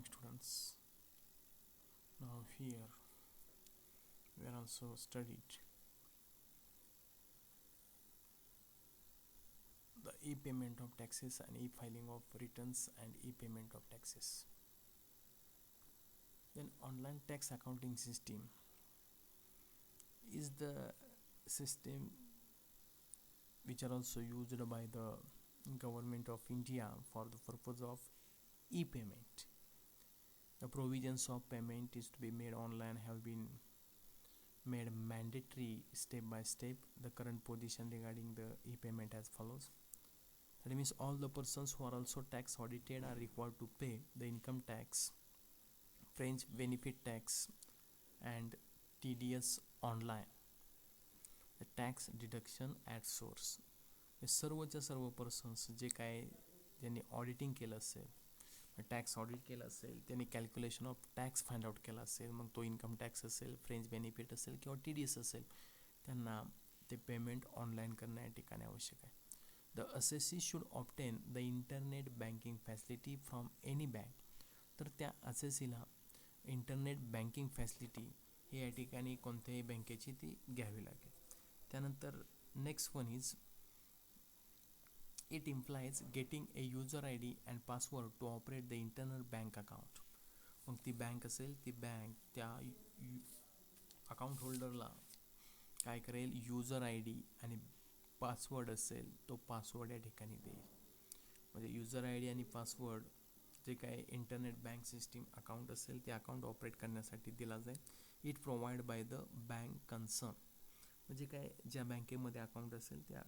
students. Now here we are also studied the e-payment of taxes and e-filing of returns and e-payment of taxes. Then online tax accounting system is the system which are also used by the government of India for the purpose of e-payment. The provisions of payment is to be made online have been made mandatory step by step. The current position regarding the e-payment as follows. That means all the persons who are also tax audited are required to pay the income tax, fringe benefit tax and TDS online. The tax deduction at source. सर्वच्या सर्व persons जे काय ज्यांनी auditing केलं असेल, tax audit केलं असेल, त्यांनी calculation of tax find out केला असेल, मग तो इन्कम टॅक्स असेल, फ्रेंच बेनिफिट असेल किंवा TDS असेल, त्यांना ते पेमेंट ऑनलाईन करणं या ठिकाणी आवश्यक आहे. The assessee should obtain the internet banking facility from any bank. तर त्या असेसीला इंटरनेट बँकिंग फॅसिलिटी ही या ठिकाणी कोणत्याही बँकेची ती घ्यावी लागेल. त्यानंतर next one is it implies getting a user ID and password to operate the internal bank account. मग ती बँक असेल, ती बँक त्या अकाउंट होल्डरला काय करेल, यूजर ID आणि पासवर्ड असेल तो पासवर्ड या ठिकाणी देईल. म्हणजे यूजर ID आणि पासवर्ड जे काय इंटरनेट बँक सिस्टीम अकाउंट असेल ते अकाउंट ऑपरेट करण्यासाठी दिला जाईल. It provide by the bank concern. म्हणजे काय ज्या बँकेमध्ये अकाउंट असेल त्या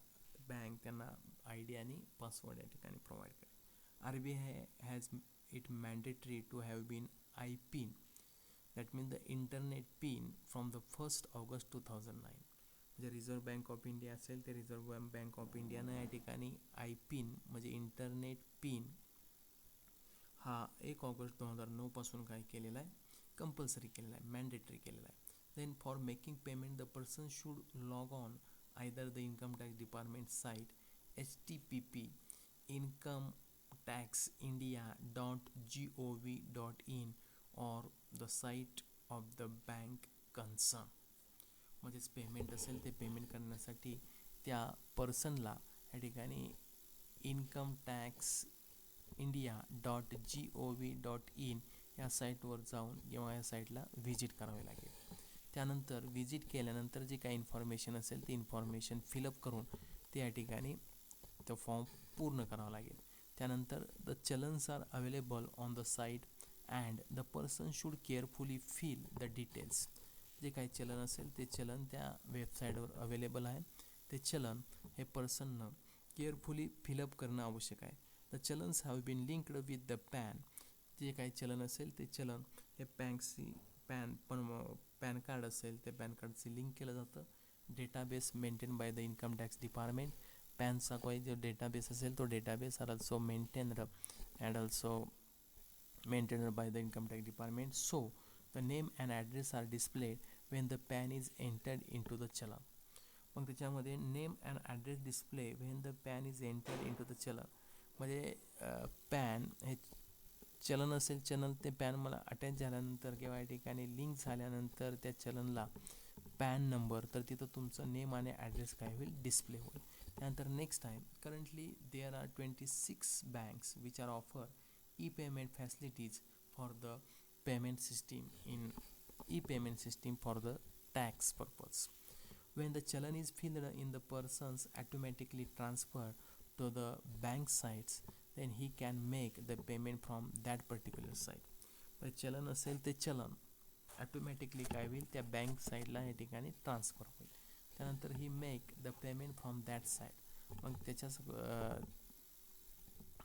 बँक त्यांना ID आणि पासवर्ड या ठिकाणी प्रोव्हाइड करेल. RBI has it mandatory to have been IPIN, that means the internet pin from the 1 August 2009. म्हणजे रिझर्व्ह बँक ऑफ इंडिया असेल ते रिझर्व्ह बँक ऑफ इंडियानं या ठिकाणी IPIN म्हणजे इंटरनेट पिन हा 1 ऑगस्ट 2009 पासून काय केलेला आहे, कंपल्सरी केलेला आहे, मॅन्डेटरी केलेला आहे. Then for making payment the person should log on either the income tax department site http incometaxindia.gov.in or the site of the bank concern. म्हणजेच पेमेंट असेल ते पेमेंट करण्यासाठी त्या पर्सनला या ठिकाणी incometaxindia.gov.in या साईटवर जाऊन किंवा या साईटला व्हिजिट करावे लागेल. त्यानंतर व्हिजिट केल्यानंतर जी काही इन्फॉर्मेशन असेल ती इन्फॉर्मेशन फिलअप करून ते या ठिकाणी तो फॉर्म पूर्ण करावा लागेल. त्यानंतर the challans are available on the site and the person should carefully fill the details. जे काही चलन असेल ते चलन त्या वेबसाईटवर अवेलेबल आहे. ते चलन हे पर्सननं केअरफुली फिलअप करणं आवश्यक आहे. The challans have been linked with the PAN. जे काही चलन असेल ते चलन हे पॅन कार्ड असेल ते पॅन कार्डची लिंक केलं जातं. Database maintain by the income tax department. पॅनचा काही जो डेटाबेस असेल तो database are also maintained and also maintained by the income tax department. So the name and address are displayed when the PAN is entered in to the challan. मग त्याच्यामध्ये name and address display when the PAN is entered in to the challan. म्हणजे pan हे चलन असेल, चलन ते pan मला attach झाल्यानंतर किंवा या ठिकाणी लिंक झाल्यानंतर त्या चलनला पॅन नंबर, तर तिथं तुमचं नेम आणि ॲड्रेस काय होईल, डिस्प्ले होईल. त्यानंतर next time currently there are 26 banks which are offer e-payment facilities for the payment system e-payment system for the tax purpose. When the challan is filled in the person's automatically transferred to the bank sites, then he can make the payment from that particular site. पण चलन असेल ते चलन automatically काय होईल, त्या bank साईडला या ठिकाणी ट्रान्सफर होईल. त्यानंतर he make the payment from that side. मग त्याच्याच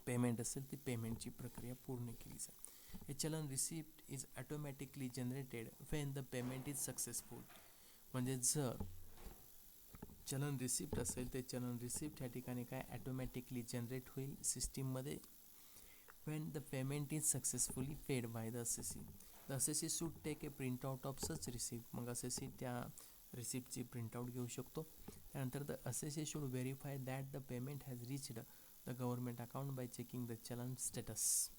पेमेंट असेल ती पेमेंटची प्रक्रिया पूर्ण केली जाईल. हे चलन receipt is automatically generated Wien the payment is successful. म्हणजे जर चलन रिसिप्ट असेल ते चलन रिसिप्ट या ठिकाणी काय ॲटोमॅटिकली जनरेट होईल सिस्टीममध्ये when the payment is successfully paid by the assessee. The assessee should take a print out of such receipt. मग असेसी त्या रिसिप्टची प्रिंटआउट घेऊ शकतो. त्यानंतर the assessee should verify that the payment has reached the government account by checking the challan status.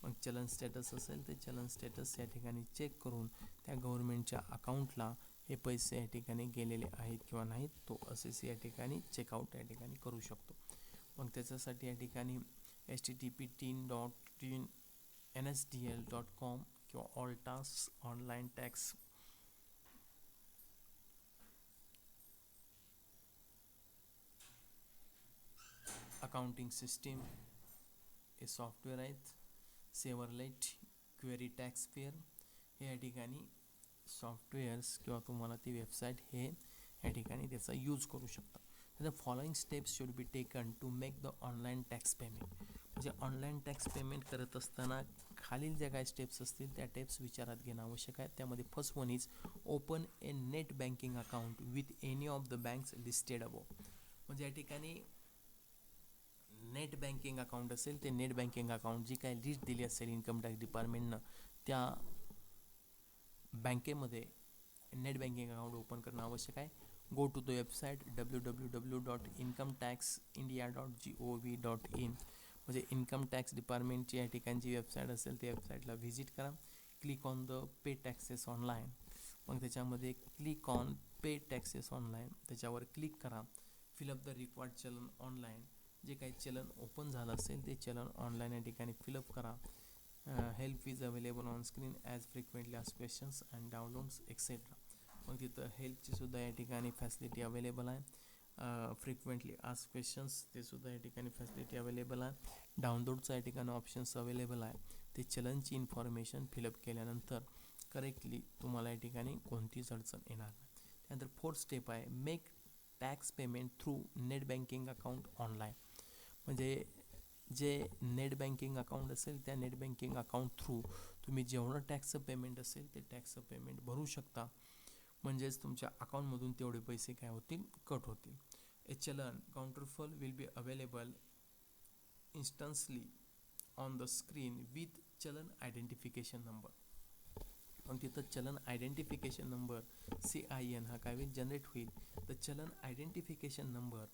मग challan status असेल ते चलन स्टेटस या ठिकाणी चेक करून त्या गव्हर्नमेंटच्या अकाउंटला हे पैसे या ठिकाणी गेलेले आहेत किंवा नाहीत तो असेच या ठिकाणी चेकआउट या ठिकाणी करू शकतो. मग त्याच्यासाठी या ठिकाणी http://nsdl.com किंवा ऑल्टास ऑनलाईन टॅक्स अकाउंटिंग सिस्टीम हे सॉफ्टवेअर आहेत. सेव्हरलेट क्वेरी टॅक्स पेअर हे या ठिकाणी सॉफ्टवेअर्स किंवा तुम्हाला ती वेबसाईट हे या ठिकाणी त्याचा यूज करू शकता. The following steps should be taken to make the online tax payment. म्हणजे ऑनलाईन टॅक्स पेमेंट करत असताना खालील ज्या काही स्टेप्स असतील त्या टेप्स विचारात घेणं आवश्यक आहे. त्यामध्ये first one is open A net banking account with any of the banks listed above. म्हणजे या ठिकाणी नेट बँकिंग अकाउंट असेल ते नेट बँकिंग अकाउंट जी काही लिस्ट दिली असेल इन्कम टॅक्स डिपार्टमेंटनं त्या बँकेमध्ये नेट बँकिंग अकाउंट ओपन करणं आवश्यक आहे. Go to the website www.incometaxindia.gov.in. म्हणजे इन्कम टॅक्स डिपार्टमेंटची या ठिकाणची वेबसाईट असेल त्या वेबसाईटला व्हिजिट करा. Click on the pay taxes online. मग त्याच्यामध्ये click on pay taxes online त्याच्यावर क्लिक करा. फिलअप द रिक्वायर्ड चलन ऑनलाईन. जे काही चलन ओपन झालं असेल ते चलन ऑनलाईन या ठिकाणी फिलअप करा. Help is available on screen as frequently asked questions and downloads etcetera. मग तिथं हेल्पची सुद्धा या ठिकाणी फॅसिलिटी अवेलेबल आहे. फ्रिक्वेंटली आस्क्ड क्वेश्चन्स ते सुद्धा या ठिकाणी फॅसिलिटी अवेलेबल आहे. डाउनलोडचा या ठिकाणी ऑप्शन्स अवेलेबल आहे. ते चलनची इन्फॉर्मेशन फिलअप केल्यानंतर करेक्टली तुम्हाला या ठिकाणी कोणतीच अडचण येणार नाही. त्यानंतर फोर्थ स्टेप आहे make tax payment through net banking account online. म्हणजे जे नेट बँकिंग अकाउंट असेल त्या नेट बँकिंग अकाउंट थ्रू तुम्ही जेवढं टॅक्सचं पेमेंट असेल ते टॅक्सचं पेमेंट भरू शकता. म्हणजेच तुमच्या अकाउंटमधून तेवढे पैसे काय होतील कट होतील. A challan counterfoil will be available instantly on the screen with challan identification number. मग तिथं चलन आयडेंटिफिकेशन नंबर CIN हा काय होईल जनरेट होईल. द चलन identification number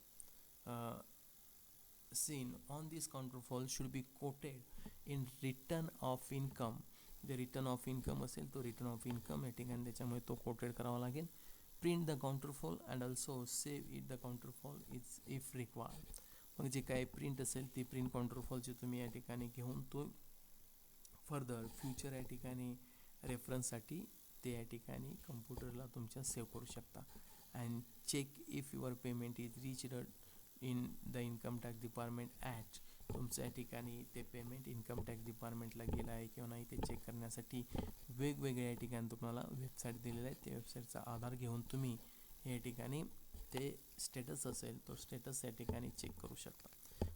seen on this counterfoil should be quoted in return of income. जे रिटर्न ऑफ इन्कम असेल तो रिटर्न ऑफ इन्कम या ठिकाणी त्याच्यामुळे तो कोटेड करावा लागेल. Print the counterfoil and also save it the counterfoil is if required. मग जे काही प्रिंट असेल ती प्रिंट काउंटरफॉलची तुम्ही या ठिकाणी घेऊन तो फर्दर फ्युचर या ठिकाणी रेफरन्ससाठी ते या ठिकाणी कम्प्युटरला तुमच्या सेव्ह करू शकता. And check if your payment is reached in the income tax department at. तुमचं या ठिकाणी ते पेमेंट इन्कम टॅक्स डिपार्टमेंटला गेलं आहे किंवा नाही ते चेक करण्यासाठी वेगवेगळ्या या ठिकाणी तुम्हाला वेबसाईट दिलेलं आहे. त्या वेबसाईटचा आधार घेऊन तुम्ही या ठिकाणी ते स्टेटस असेल तो स्टेटस या ठिकाणी चेक करू शकता.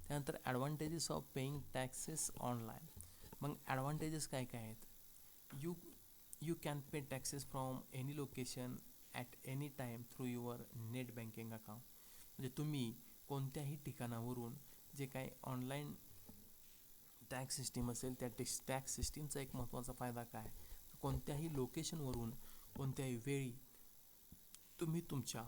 त्यानंतर advantages of paying taxes online. मग ॲडव्हान्टेजेस काय काय आहेत. You can pay taxes from any location at any time through your net banking account. म्हणजे तुम्ही कोणत्याही ठिकाणावरून जे काही ऑनलाईन टॅक्स सिस्टीम असेल त्या टॅक्स सिस्टीमचा एक महत्त्वाचा फायदा काय, कोणत्याही लोकेशनवरून कोणत्याही वेळी तुम्ही तुमच्या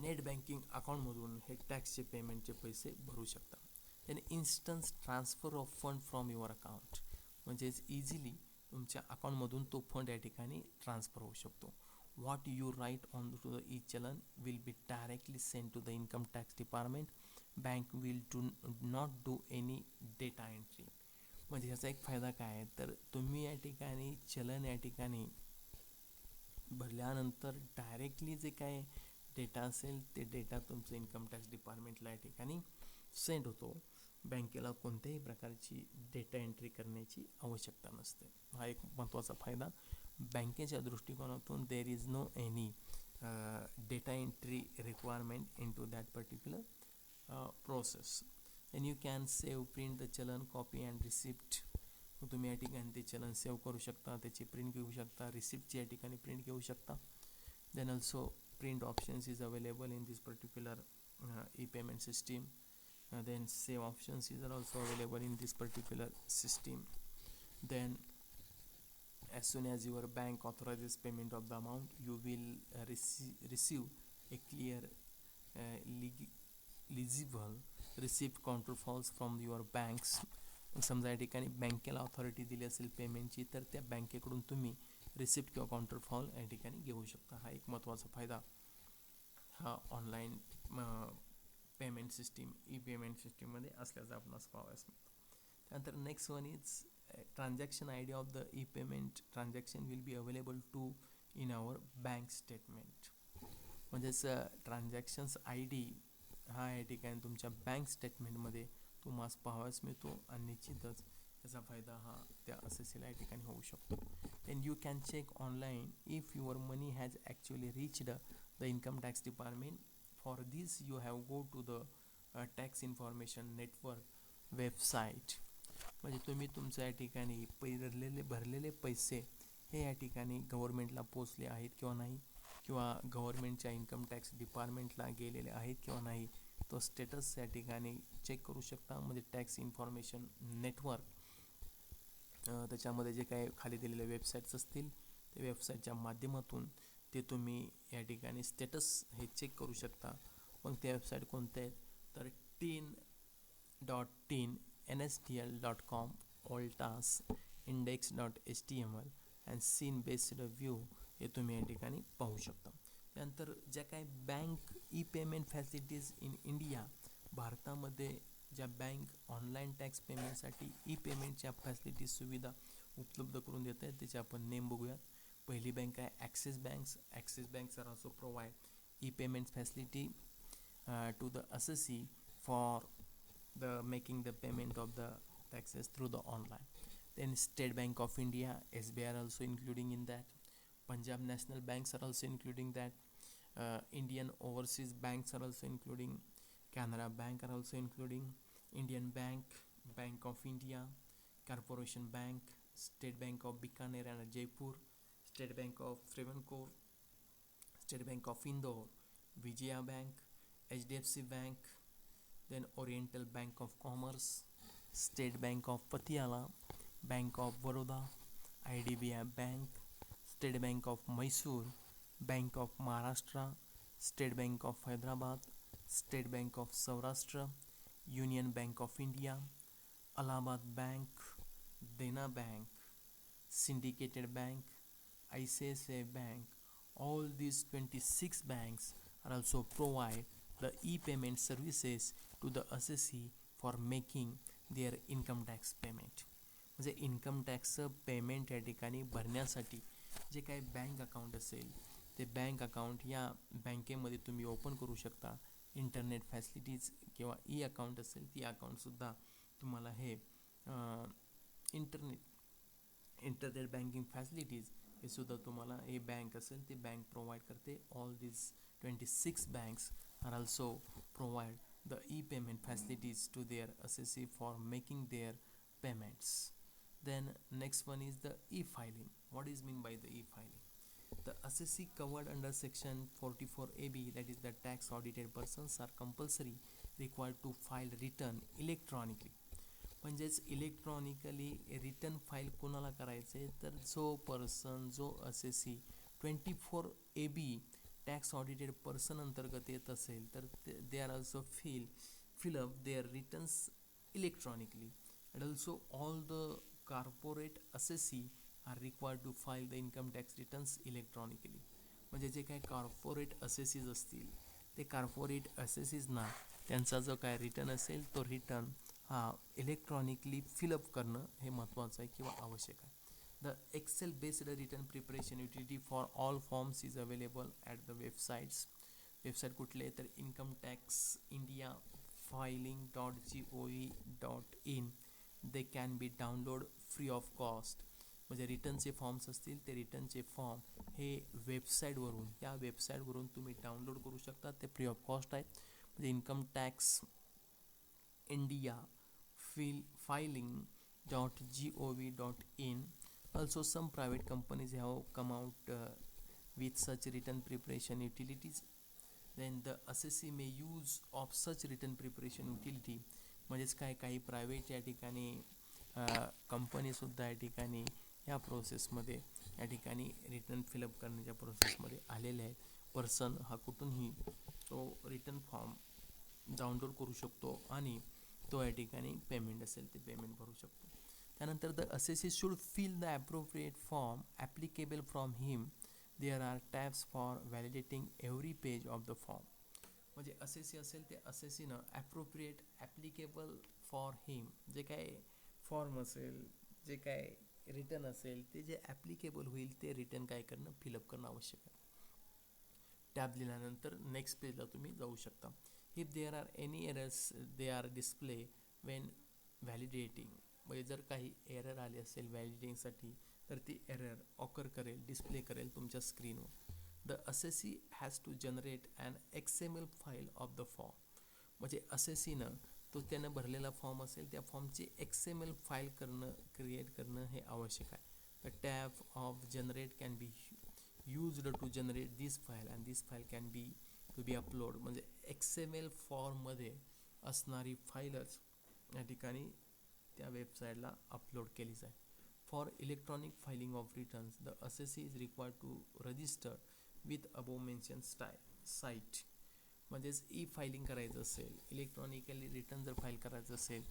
नेट बँकिंग अकाउंटमधून हे टॅक्सचे पेमेंटचे पैसे भरू शकता. त्याने instance transfer of fund from your account. म्हणजेच इझिली तुमच्या अकाउंटमधून तो फंड या ठिकाणी ट्रान्सफर होऊ शकतो. What you write on to the e-challan will be directly sent to the income tax department. Bank will not do any data entry. म्हणजे ह्याचा एक फायदा काय आहे तर तुम्ही या ठिकाणी चलन या ठिकाणी भरल्यानंतर डायरेक्टली जे काय डेटा असेल ते डेटा तुमचं इन्कम टॅक्स डिपार्टमेंटला या ठिकाणी सेंड होतो. बँकेला कोणत्याही प्रकारची डेटा एंट्री करण्याची आवश्यकता नसते. हा एक महत्त्वाचा फायदा बँकेच्या दृष्टिकोनातून. There is no any data entry requirement in to that particular process. And you can save print the challan copy and receipt. तुम्ही या ठिकाणी ते चलन सेव्ह करू शकता, त्याची प्रिंट घेऊ शकता, रिसिप्टची या ठिकाणी प्रिंट घेऊ शकता. Then also print options is available in this particular e payment system. Then save options is also available in this particular system. Then as soon as your bank authorizes payment of the amount, you will receive a clear legible receipt counterfoils from your bank's समजा या ठिकाणी बँकेला authority दिली असेल पेमेंटची, तर त्या बँकेकडून तुम्ही रिसिप्ट किंवा काउंटर फॉल या ठिकाणी घेऊ शकता. हा एक महत्त्वाचा फायदा हा online payment system, e payment सिस्टीममध्ये असल्याचा आपणास पाहावयास मिळतो. त्यानंतर next one is transaction I D of the e payment transaction will be available to in our bank statement. म्हणजेच ट्रान्झॅक्शन्स आय डी हा या ठिकाणी तुमच्या बँक स्टेटमेंटमध्ये तुम्हाला पाहावयास मिळतो आणि निश्चितच याचा फायदा हा त्या असेसीला या ठिकाणी होऊ शकतो. Then you can check online if your money has actually reached the income tax department. For this you have go to the tax information network website. म्हणजे तुम्ही तुमच्या या ठिकाणी भरलेले पैसे हे या ठिकाणी गव्हर्नमेंटला पोचले आहेत किंवा नाही, किंवा गव्हर्नमेंटच्या इन्कम टॅक्स डिपार्टमेंटला गेलेले आहेत किंवा नाही, तो स्टेटस या ठिकाणी चेक करू शकता. म्हणजे टॅक्स इन्फॉर्मेशन नेटवर्क त्याच्यामध्ये जे काही खाली दिलेले वेबसाईट्स असतील त्या वेबसाईटच्या माध्यमातून ते तुम्ही या ठिकाणी स्टेटस हे चेक करू शकता. मग त्या वेबसाईट कोणत्या आहेत तर tin.tin nsdl.com, oltas, index.html and seen based view हे तुम्ही या ठिकाणी पाहू शकता. त्यानंतर ज्या काही bank e payment facilities in India, भारतामध्ये ज्या बँक ऑनलाईन टॅक्स पेमेंटसाठी ई पेमेंटच्या फॅसिलिटीज सुविधा उपलब्ध करून देत आहेत त्याचे आपण नेम बघूयात. पहिली बँक आहे Axis banks. Axis banks are also provide e payment facility to the assessee for the making the payment of the taxes through the online. Then State Bank of India, SBI are also including in that. Punjab National Banks are also including that. Indian Overseas Banks are also including. Canara Bank are also including. Indian Bank, Bank of India, Corporation Bank, State Bank of Bikaner and Jaipur, State Bank of Travancore, State Bank of Indore, Vijaya Bank, HDFC Bank, then Oriental Bank of Commerce, State Bank of Patiala, Bank of Baroda, IDBI Bank, State Bank of Mysore, Bank of Maharashtra, State Bank of Hyderabad, State Bank of Saurashtra, Union Bank of India, Allahabad Bank, Dena Bank, Syndicated Bank, ICICI Bank. All these 26 banks are also provide the e-payment services to the assessee for making their income tax payment. म्हणजे income टॅक्सचं payment या ठिकाणी भरण्यासाठी जे काही bank account असेल ते bank account या बँकेमध्ये तुम्ही ओपन करू शकता. इंटरनेट फॅसिलिटीज किंवा ई अकाउंट असेल ती अकाउंटसुद्धा तुम्हाला हे इंटरनेट बँकिंग फॅसिलिटीज हे सुद्धा तुम्हाला हे बँक असेल ते बँक प्रोव्हाइड करते. All this 26 banks are also provide the e-payment facilities to their assessee for making their payments. Then next one is the e-filing. What is mean by the e-filing? The assessee covered under section 44AB, that is the tax audited persons, are compulsory required to file return electronically. म्हणजेच electronically return file कोणाला करायचे तर जो assessee 24AB tax audited person अंतर्गत येत असेल तर they are also fill up their returns electronically. And also all the corporate assessee are required to file the income tax returns electronically. म्हणजे जे काही कॉर्पोरेट असेसीज असतील ते कॉर्पोरेट असेसीजना त्यांचा जो काय रिटर्न असेल तो रिटर्न हा इलेक्ट्रॉनिकली फिलअप करणं हे महत्त्वाचं आहे किंवा आवश्यक आहे. The Excel based return preparation utility for all forms is available at the websites. Website कुठले तर income tax India filing.gov.in. They can be download free of cost. म्हणजे रिटर्नचे फॉर्म्स असतील ते रिटर्नचे फॉर्म हे या वेबसाईटवरून तुम्ही डाउनलोड करू शकता. ते फ्री ऑफ कॉस्ट आहेत. म्हणजे income tax India filing.gov.in. Also some private companies have come out with such return preparation utilities. Then the assessee may use of such return preparation utility. म्हणजेच काही प्रायव्हेट या ठिकाणी कंपनीसुद्धा या ठिकाणी ह्या प्रोसेसमध्ये या ठिकाणी रिटर्न फिलअप करण्याच्या प्रोसेसमध्ये आलेले आहेत. पर्सन हा कुठूनही तो रिटर्न फॉर्म डाउनलोड करू शकतो आणि तो या ठिकाणी पेमेंट असेल ते पेमेंट भरू शकतो. त्यानंतर the assessee should fill the appropriate form applicable from him. There are tabs for validating every page of the form. म्हणजे असेसी असेल ते असेसीनं ॲप्रोप्रिएट ॲप्लिकेबल फॉर हिम जे काय फॉर्म असेल, जे काय रिटर्न असेल, ते जे ॲप्लिकेबल होईल ते रिटर्न काय करणं, फिलअप करणं आवश्यक आहे. टॅब दिल्यानंतर नेक्स्ट पेजला तुम्ही जाऊ शकता. If there are any errors they are display when validating. म्हणजे जर काही एरर आली असेल व्हॅलिडेटिंगसाठी तर ती एरर ऑकर करेल, डिस्प्ले करेल तुमच्या स्क्रीनवर. The assessee has to generate an XML file of the form. म्हणजे असेसीनं तो त्यानं भरलेला फॉर्म असेल त्या फॉर्मची XML फाईल क्रिएट करणं हे आवश्यक आहे. The tab of generate can be used to generate this file and this file can be to be upload. म्हणजे XML फॉर्ममध्ये असणारी फाईलच या ठिकाणी त्या वेबसाईटला अपलोड केली जाईल. For electronic filing of returns the assessee is required to register with above mention site. म्हणजेच ई फायलिंग करायचं असेल, इलेक्ट्रॉनिकली रिटर्न जर फाईल करायचं असेल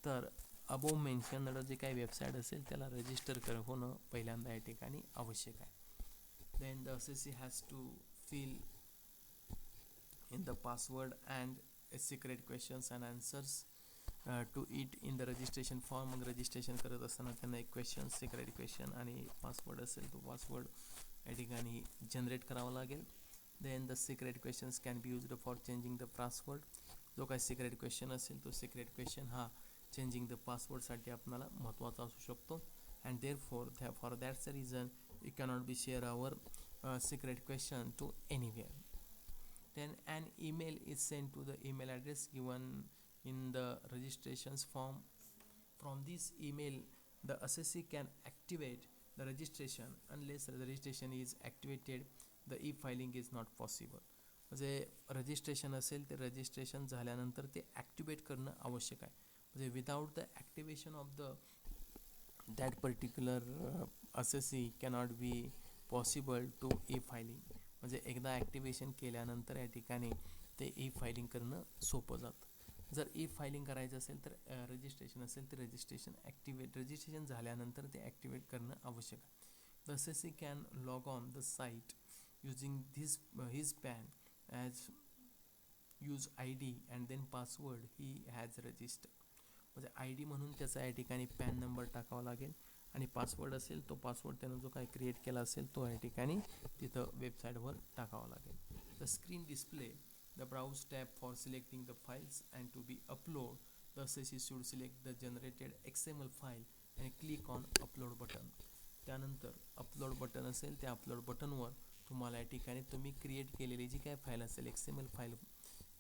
तर अबोव मेन्शनड जे काही वेबसाईट असेल त्याला रजिस्टर होणं पहिल्यांदा या ठिकाणी आवश्यक आहे. Then the assessee has to fill in the password and secret questions and answers to it in the registration form. मग रजिस्ट्रेशन करत असताना त्यांना एक क्वेश्चन, सिक्रेट क्वेश्चन आणि पासवर्ड असेल तो पासवर्ड या ठिकाणी जनरेट करावा लागेल. Then the secret questions can be used for changing the password. जो काही सिक्रेट क्वेश्चन असेल तो सिक्रेट क्वेश्चन हा चेंजिंग द पासवर्डसाठी आपल्याला महत्त्वाचा असू शकतो. And for that's a reason you cannot be share our secret question to anywhere. Then an email is sent to the email address given in the registrations form. From this email the assessee can activate the registration. Unless the registration is activated the e-filing is not possible. म्हणजे registration असेल ते registration झाल्यानंतर ते activate करणं आवश्यक आहे. म्हणजे without the activation of the that particular assessee cannot be possible to e-filing. म्हणजे एकदा ॲक्टिवेशन केल्यानंतर या ठिकाणी ते ई-फायलिंग करणं सोपं जातं. जर ई-फायलिंग करायचं असेल तर रजिस्ट्रेशन असेल तर रजिस्ट्रेशन झाल्यानंतर ते ॲक्टिवेट करणं आवश्यक आहे. The assessee can log on the site using his PAN as use ID and then password he has register. म्हणजे ID म्हणून त्याचा या ठिकाणी पॅन नंबर टाकावा लागेल आणि पासवर्ड असेल तो पासवर्ड त्यानं जो काही क्रिएट केला असेल तो या ठिकाणी तिथं वेबसाईटवर टाकावा लागेल. The screen display the browse tab for selecting the files and to be upload. The assessee should select the generated XML file and click on upload button. त्यानंतर अपलोड बटन असेल त्या अपलोड बटनवर तुम्हाला या ठिकाणी तुम्ही क्रिएट केलेली जी काय file असेल XML फाईल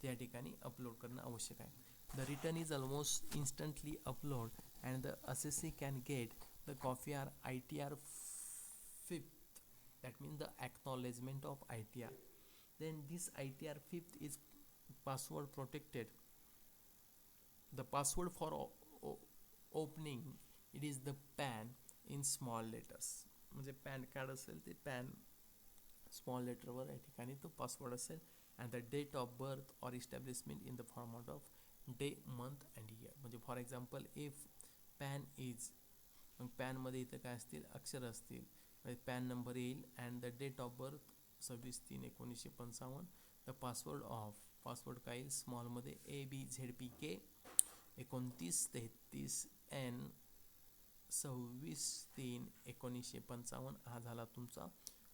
त्या ठिकाणी अपलोड करणं आवश्यक आहे. The return is almost instantly upload and the assessee can get the copy or ITR fifth. That means the acknowledgement of ITR. Then this ITR fifth is password protected. The password for opening it is the PAN in small letters. म्हणजे pan card असेल ते pan small लेटरवर या ठिकाणी तो password असेल. And the date of birth or establishment in the format of day, month and year. म्हणजे for example if PAN is, मग पॅनमध्ये इथं काय असतील अक्षर असतील, म्हणजे पॅन नंबर येईल and the date of birth 26/3/1955. The password काय येईल स्मॉलमध्ये ABZPK 2933N 26/3/1955. हा झाला तुमचा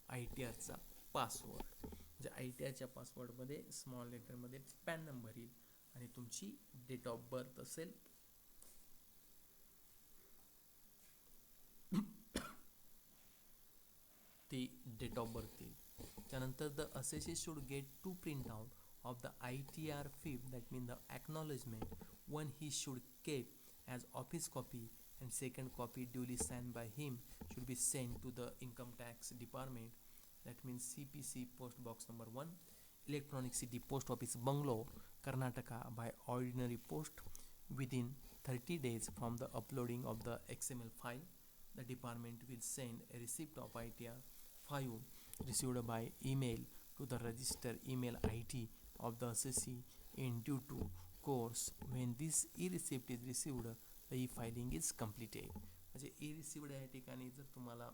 ITRचा पासवर्ड. म्हणजे ITRच्या पासवर्डमध्ये स्मॉल लेटरमध्ये पॅन नंबर येईल आणि तुमची डेट ऑफ बर्थ असेल ती डेट ऑफ बर्थ येईल. त्यानंतर the assessee should gate 2 print out of the ITR fifth, that means the acknowledgement. One he should keep as office copy and second copy duly signed by him should be sent to the income tax department. That means CPC post box number 1, Electronic City Post Office, Bangalore, Karnataka, by ordinary post within 30 days from the uploading of the XML file. The department will send a receipt of ITR 5 received by email to the registered email ID of the assessee in due to course, when this e-receipt is received, the e-filing is completed. म्हणजे e-received या ठिकाणी जर तुम्हाला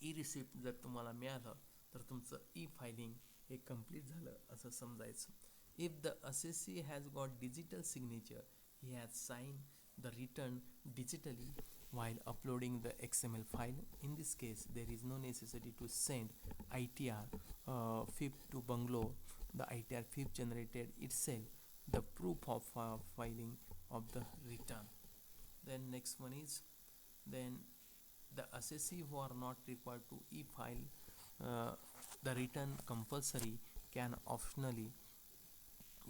e-receipt जर तुम्हाला मिळालं तर तुमचं e-filing हे कंप्लीट झालं असं समजायचं. If the assessee has got digital signature, he has signed the return digitally while uploading the XML file. In this case, there is no necessity to send ITR FIP to Bangalore. The ITR FIP generated itself the proof of filing of the return. Then next one is, then the assessee who are not required to e-file the return compulsory can optionally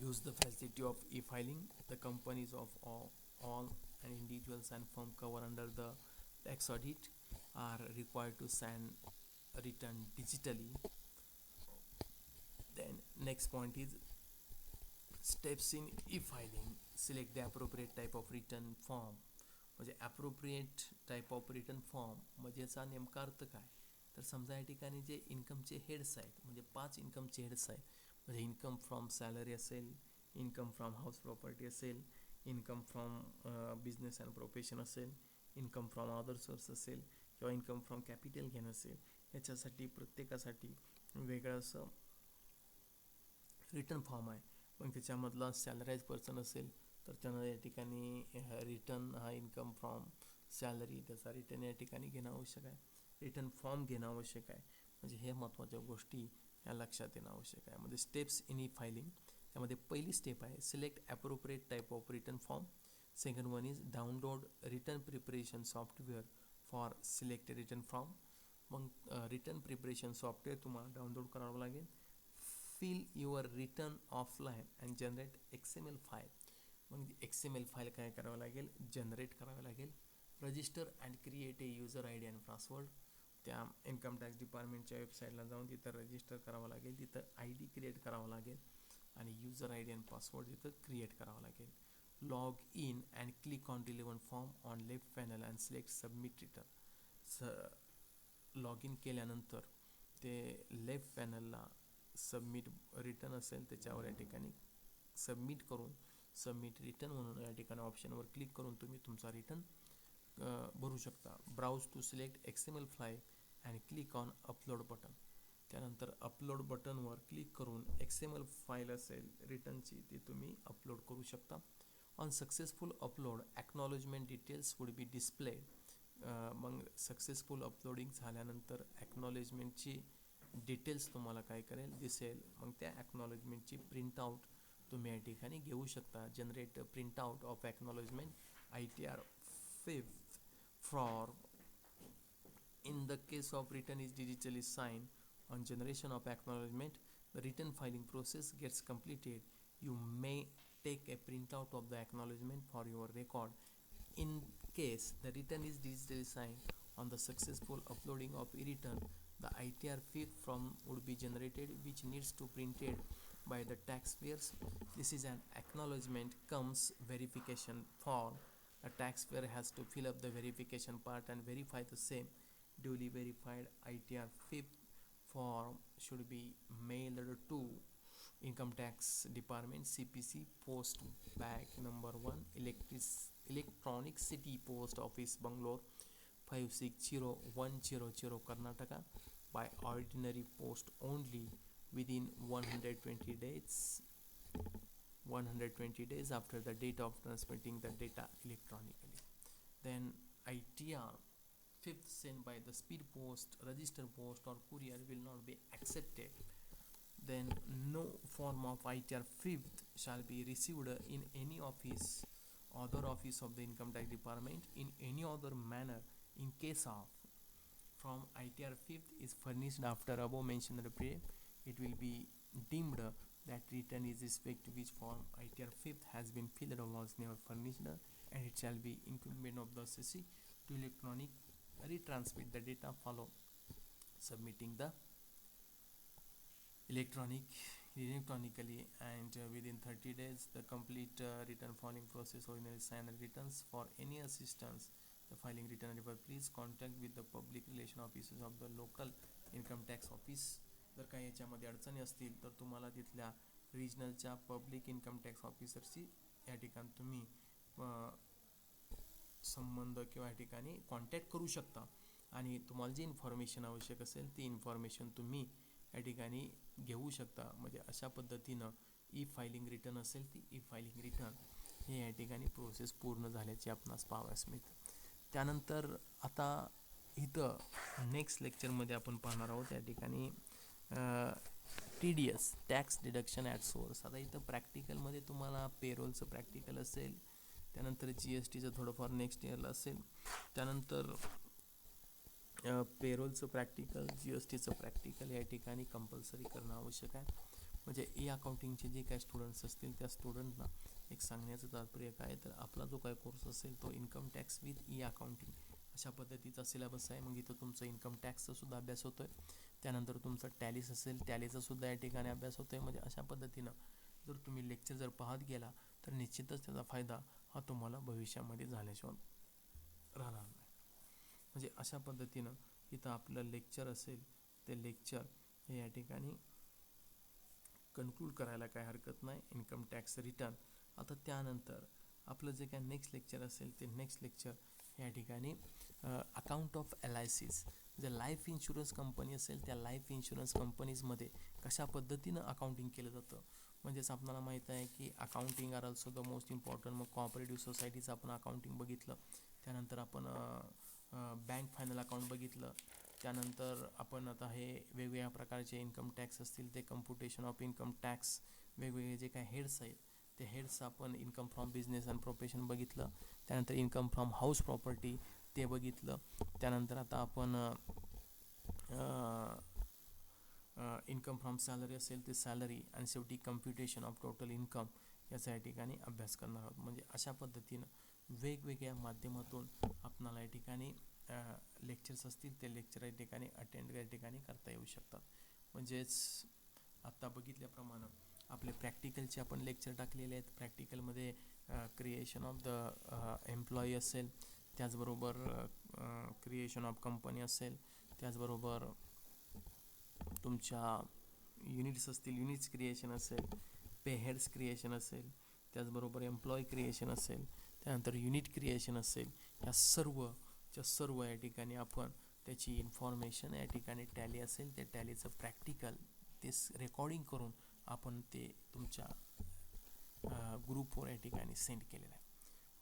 use the facility of e-filing. The companies of all and individuals and firm covered under the tax audit are required to send a return digitally. Then next point is steps in e-filing. Select the appropriate type of return form. म्हणजे appropriate type of return form म्हणजे याचा नेमका अर्थ काय, तर समजा या ठिकाणी जे इन्कमचे हेड्स आहेत, म्हणजे 5 इन्कमचे हेड्स आहेत, म्हणजे इन्कम फ्रॉम सॅलरी असेल, इन्कम फ्रॉम हाऊस प्रॉपर्टी असेल, income from business and profession असेल, इन्कम फ्रॉम अदर सोर्स असेल किंवा इन्कम फ्रॉम कॅपिटल गेन असेल, याच्यासाठी प्रत्येकासाठी वेगळं असं रिटर्न फॉर्म आहे. मग त्याच्यामधला सॅलराईज पर्सन असेल तर त्यांना या ठिकाणी रिटर्न हा इन्कम फ्रॉम सॅलरी त्याचा रिटर्न या ठिकाणी घेणं आवश्यक आहे, रिटर्न फॉर्म घेणं आवश्यक आहे. म्हणजे हे महत्त्वाच्या गोष्टी या लक्षात येणं आवश्यक आहे. म्हणजे स्टेप्स इन ई फायलिंग, त्यामध्ये पहिली स्टेप आहे select appropriate type of return form. Second one is download return preparation software for selected return form. मग रिटर्न प्रिपरेशन सॉफ्टवेअर तुम्हाला डाउनलोड करावं लागेल. Fill your return offline and generate XML file. मग XML file काय करावं लागेल, generate करावं लागेल. Register and create a user ID and password. त्या इन्कम टॅक्स डिपार्टमेंटच्या वेबसाईटला जाऊन तिथं रजिस्टर करावं लागेल, तिथं ID क्रिएट करावं लागेल आणि युजर ID अँड पासवर्ड तिथं क्रिएट करावं लागेल. Log in and click on relevant form on left panel and select submit return. Log in केल्यानंतर ते लेफ्ट पॅनलला सबमिट रिटर्न असेल त्याच्यावर या ठिकाणी सबमिट करून सबमिट रिटर्न म्हणून या ठिकाणी ऑप्शनवर क्लिक करून तुम्ही तुमचा रिटर्न भरू शकता. Browse to select XML file and click on upload button. त्यानंतर अपलोड बटनवर क्लिक करून XML फाईल असेल रिटर्नची ती तुम्ही अपलोड करू शकता. On successful upload acknowledgement details would be displayed. मग सक्सेसफुल अपलोडिंग झाल्यानंतर ॲक्नॉलेजमेंटची डिटेल्स तुम्हाला काय करेल दिसेल. मग त्या ॲक्नॉलेजमेंटची प्रिंटआउट तुम्ही या ठिकाणी घेऊ शकता. Generate printout of acknowledgement ITR 5th for in the case of return is digitally signed. On generation of acknowledgement, the return filing process gets completed. You may take a printout of the acknowledgement for your record. In case the return is digitally signed, on the successful uploading of e-return, the ITR feed form would be generated, which needs to printed by the taxpayers. This is an acknowledgement comes verification form. The taxpayer has to fill up the verification part and verify the same. Duly verified ITR FIP form should be mailed to Income Tax Department, CPC, Post Bag number 1, Electronic City Post Office, Bangalore 560-100, Karnataka, by ordinary post only within 120 days. 120 days after the date of transmitting the data electronically. Then ITR fifth sent by the speed post, register post or courier will not be accepted. Then no form of ITR fifth shall be received in any office, other office of the Income Tax Department in any other manner in case of from ITR fifth is furnished after above mentioned period. It will be deemed that return is respect to which form ITR fifth has been filled or was never furnished, and it shall be incumbent of the assessee to electronic retransmit the data follow submitting the electronically and within 30 days the complete return filing process originally signed returns. For any assistance the filing return refer please contact with the public relation offices of the local income tax office. जर काही याच्यामध्ये अडचणी असतील तर तुम्हाला तिथल्या रिजनलच्या public income tax ऑफिसरशी या ठिकाणी तुम्ही संबंध किंवा या ठिकाणी कॉन्टॅक्ट करू शकता आणि तुम्हाला जी इन्फॉर्मेशन आवश्यक असेल ती इन्फॉर्मेशन तुम्ही या ठिकाणी घेऊ शकता. म्हणजे अशा पद्धतीनं ई फायलिंग रिटर्न असेल ती ई फायलिंग रिटर्न हे या ठिकाणी प्रोसेस पूर्ण झाल्याची आपणास पाहावयास मिळतं. त्यानंतर आता इथं नेक्स्ट लेक्चरमध्ये आपण पाहणार आहोत या ठिकाणी TDS tax deduction at source. आता इथं प्रॅक्टिकलमध्ये तुम्हाला पेरोलचं प्रॅक्टिकल असेल, त्यानंतर GSTचं थोडंफार नेक्स्ट इयरला असेल, त्यानंतर पेरोलचं प्रॅक्टिकल, GSTचं प्रॅक्टिकल या ठिकाणी कंपल्सरी करणं आवश्यक आहे. म्हणजे ई अकाउंटिंगचे जे काही स्टुडंट्स असतील त्या स्टुडंटना एक सांगण्याचं तात्पर्य काय तर आपला जो काही कोर्स असेल तो income tax with E accounting अशा पद्धतीचा सिलेबस आहे. मग इथं तुमचं इन्कम टॅक्सचा सुद्धा अभ्यास होतो आहे, त्यानंतर तुमचं टॅलीस असेल टॅलीचा सुद्धा या ठिकाणी अभ्यास होतो आहे. म्हणजे अशा पद्धतीनं जर तुम्ही लेक्चर जर पाहत गेला तर निश्चितच त्याचा फायदा हा तुम्हाला भविष्यामध्ये झाल्याशिवाय राहणार नाही. म्हणजे अशा पद्धतीनं इथं आपलं लेक्चर असेल ते लेक्चर हे या ठिकाणी कन्क्लूड करायला काय हरकत नाही, इन्कम टॅक्स रिटर्न. आता त्यानंतर आपलं जे काय नेक्स्ट लेक्चर असेल ते नेक्स्ट लेक्चर या ठिकाणी अकाउंट ऑफ LICs. जे लाईफ इन्शुरन्स कंपनी असेल त्या लाईफ इन्शुरन्स कंपनीजमध्ये कशा पद्धतीनं अकाउंटिंग केलं जातं. म्हणजेच आपल्याला माहीत आहे की accounting are also the most important. मग कोऑपरेटिव्ह सोसायटीचं आपण अकाउंटिंग बघितलं, त्यानंतर आपण बँक फायनल अकाउंट बघितलं, त्यानंतर आपण आता हे वेगवेगळ्या प्रकारचे इन्कम टॅक्स असतील ते कम्प्युटेशन ऑफ इन्कम टॅक्स वेगवेगळे जे काय हेड्स आहेत ते हेड्स आपण income from business and profession बघितलं, त्यानंतर इन्कम फ्रॉम हाऊस प्रॉपर्टी ते बघितलं, त्यानंतर आता आपण इन्कम फ्रॉम सॅलरी असेल ते सॅलरी आणि शेवटी कम्प्युटेशन ऑफ टोटल इन्कम याचा या ठिकाणी अभ्यास करणार आहोत. म्हणजे अशा पद्धतीनं वेगवेगळ्या माध्यमातून आपणाला या ठिकाणी लेक्चर्स असतील ते लेक्चर या ठिकाणी अटेंड या ठिकाणी करता येऊ शकतात. म्हणजेच आत्ता बघितल्याप्रमाणे आपले प्रॅक्टिकलचे आपण लेक्चर टाकलेले आहेत. प्रॅक्टिकलमध्ये क्रिएशन ऑफ द एम्प्लॉई असेल, त्याचबरोबर क्रिएशन ऑफ कंपनी असेल, त्याचबरोबर तुमच्या युनिट्स असतील युनिट्स क्रिएशन असेल, पे हेड्स क्रिएशन असेल, त्याचबरोबर एम्प्लॉई क्रिएशन असेल, त्यानंतर युनिट क्रिएशन असेल, या सर्व या ठिकाणी आपण त्याची इन्फॉर्मेशन या ठिकाणी टॅली असेल ते टॅलीचं प्रॅक्टिकल ते रेकॉर्डिंग करून आपण ते तुमच्या ग्रुपवर या ठिकाणी सेंड केलेलं आहे.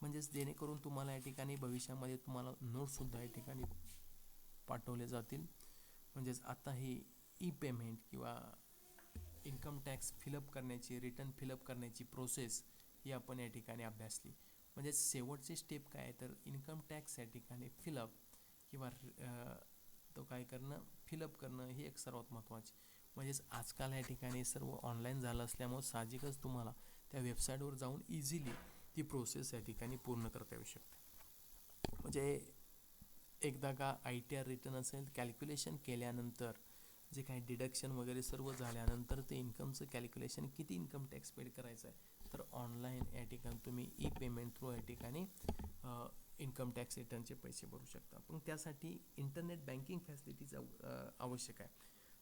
म्हणजेच जेणेकरून तुम्हाला या ठिकाणी भविष्यामध्ये तुम्हाला नोट्ससुद्धा या ठिकाणी पाठवले जातील. म्हणजेच आता ही ई पेमेंट किंवा इन्कम टॅक्स फिलअप करण्याची रिटर्न फिलअप करण्याची प्रोसेस ही आपण या ठिकाणी अभ्यासली. म्हणजे शेवटचे स्टेप काय तर इन्कम टॅक्स या ठिकाणी फिलअप किंवा तो काय करणं फिलअप करणं हे एक सर्वात महत्त्वाचे. म्हणजेच आजकाल या ठिकाणी सर्व ऑनलाईन झालं असल्यामुळं साहजिकच तुम्हाला त्या वेबसाईटवर जाऊन इझिली ती प्रोसेस या ठिकाणी पूर्ण करता येऊ शकते. म्हणजे एकदा का ITR रिटर्न असेल कॅल्क्युलेशन केल्यानंतर जे काही डिडक्शन वगैरे सर्व झाल्यानंतर ते इन्कमचं कॅल्क्युलेशन किती इन्कम टॅक्स पेड करायचं आहे तर ऑनलाईन या ठिकाणी तुम्ही ई पेमेंट थ्रू या ठिकाणी इन्कम टॅक्स रिटर्नचे पैसे भरू शकता. पण त्यासाठी इंटरनेट बँकिंग फॅसिलिटीज आवश्यक आहे.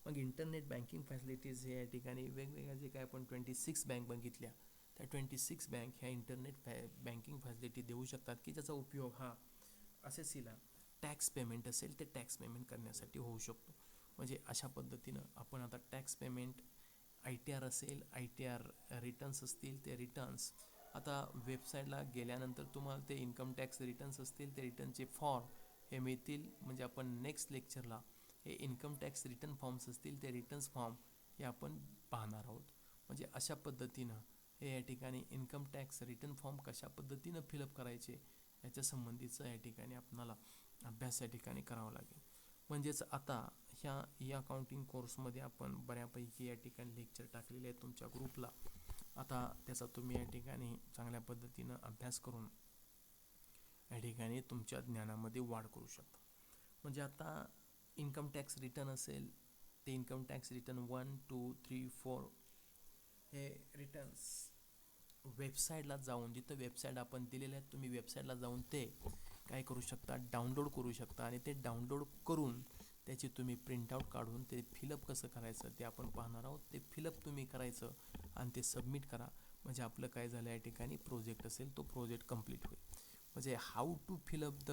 मग इंटरनेट बँकिंग फॅसिलिटीज हे या ठिकाणी वेगवेगळ्या जे काय आपण 26 बँक बघितल्या त्या 26 बँक ह्या इंटरनेट बँकिंग फॅसिलिटी देऊ शकतात की ज्याचा उपयोग हा असेसीला टॅक्स पेमेंट असेल ते टॅक्स पेमेंट करण्यासाठी होऊ शकतो. म्हणजे अशा पद्धतीनं आपण आता टॅक्स पेमेंट ITR असेल ITR रिटर्न्स असतील ते रिटर्न्स आता वेबसाईटला गेल्यानंतर तुम्हाला ते इन्कम टॅक्स रिटर्न्स असतील ते रिटर्नचे फॉर्म हे मिळतील. म्हणजे आपण नेक्स्ट लेक्चरला हे इन्कम टॅक्स रिटर्न फॉर्म्स असतील ते रिटर्न्स फॉर्म हे आपण पाहणार आहोत. म्हणजे अशा पद्धतीनं हे या ठिकाणी इन्कम टॅक्स रिटर्न फॉर्म कशा पद्धतीनं फिलअप करायचे याच्या संबंधीचं या ठिकाणी आपणाला अभ्यास या ठिकाणी करावा लागेल. म्हणजेच आता ह्या ई अकाउंटिंग कोर्समध्ये आपण बऱ्यापैकी या ठिकाणी लेक्चर टाकलेले आहेत तुमच्या ग्रुपला. आता त्याचा तुम्ही या ठिकाणी चांगल्या पद्धतीनं अभ्यास करून या ठिकाणी तुमच्या ज्ञानामध्ये वाढ करू शकता. म्हणजे आता इन्कम टॅक्स रिटर्न असेल ते इन्कम टॅक्स रिटर्न 1, 2, 3, 4 हे रिटर्न्स वेबसाईटला जाऊन जिथं वेबसाईट आपण दिलेल्या आहेत तुम्ही वेबसाईटला जाऊन ते काय करू शकता डाउनलोड करू शकता आणि ते डाउनलोड करून त्याची तुम्ही प्रिंटआउट काढून ते फिलअप कसं करायचं ते आपण पाहणार आहोत. ते फिलअप तुम्ही करायचं आणि ते सबमिट करा. म्हणजे आपलं काय झालं या ठिकाणी प्रोजेक्ट असेल तो प्रोजेक्ट कंप्लीट होईल. म्हणजे how to fill up the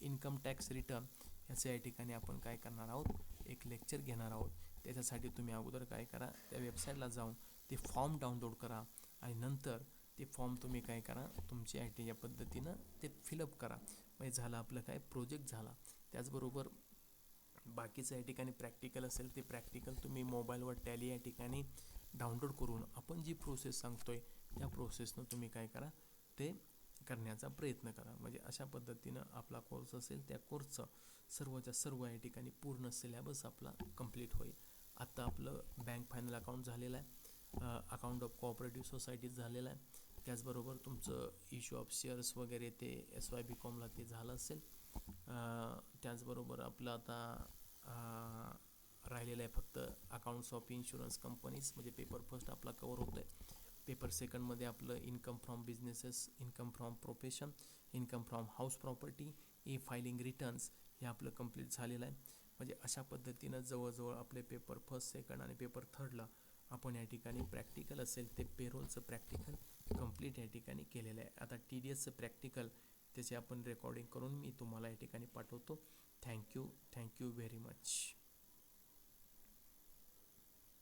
income tax return याचं या ठिकाणी आपण काय करणार आहोत, एक लेक्चर घेणार आहोत. त्याच्यासाठी तुम्ही अगोदर काय करा, त्या वेबसाईटला जाऊन ते फॉर्म डाउनलोड करा आणि नंतर ते फॉर्म तुम्ही काय करा, तुमच्या या पद्धतीनं ते फिलअप करा. म्हणजे झालं आपलं काय, प्रोजेक्ट झाला. त्याचबरोबर बाकीचं या ठिकाणी प्रॅक्टिकल असेल ते प्रॅक्टिकल तुम्ही मोबाईलवर टॅली या ठिकाणी डाउनलोड करून आपण जी प्रोसेस सांगतोय त्या प्रोसेसनं तुम्ही काय करा, ते करण्याचा प्रयत्न करा. म्हणजे अशा पद्धतीनं आपला कोर्स असेल त्या कोर्सचं सर्वच्या सर्व या ठिकाणी पूर्ण सिलेबस आपला कंप्लीट होईल. आत्ता आपलं बँक फायनल अकाउंट झालेलं आहे, अकाउंट ऑफ कोऑपरेटिव्ह सोसायटीज झालेलं आहे. त्याचबरोबर तुमचं इश्यू ऑफ शेअर्स वगैरे ते SY BComला ते झालं असेल. त्याचबरोबर आपलं आता राहिलेलं आहे फक्त अकाउंट्स ऑफ इन्शुरन्स कंपनीज, म्हणजे पेपर फर्स्ट आपला कवर होतं आहे. पेपर सेकंडमध्ये आपलं income from businesses, income from profession, income from house property, filing returns हे आपलं कंप्लीट झालेलं आहे. म्हणजे अशा पद्धतीनं जवळजवळ आपले पेपर फर्स्ट, सेकंड आणि पेपर थर्डला आपण या ठिकाणी प्रॅक्टिकल असेल ते पेरोलचं प्रॅक्टिकल कंप्लीट या ठिकाणी केलेलं आहे. आता TDSचं प्रॅक्टिकल त्याचे आपण रेकॉर्डिंग करून मी तुम्हाला या ठिकाणी पाठवतो. Thank you very much.